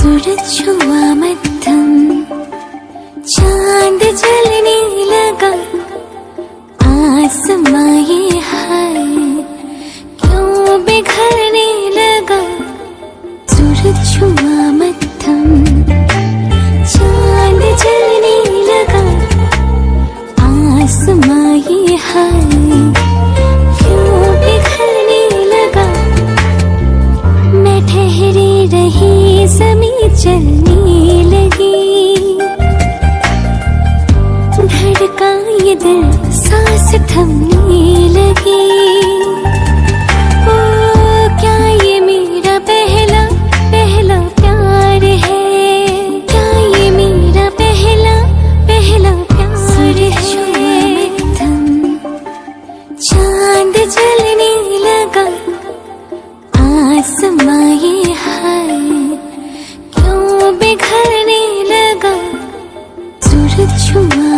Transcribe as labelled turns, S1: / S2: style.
S1: सूरज छुआ मध्यम, चांद जलने लगा, आसमां ये हाय क्यों बिखरने लगा। सूरज छुआ मध्यम, चांद जलने लगा, आसमां ये हाय क्यों बिखरने लगा। मैं ठहरी रही ज़मीं चलने लगी, धड़का ये दिल सांस थमने लगी। ओ क्या ये मेरा पहला पहला प्यार है, क्या ये मेरा पहला पहला प्यार है। चांद जलने लगा, आसमां ये हाय क्यों बिखरने लगा। सूरज छुआ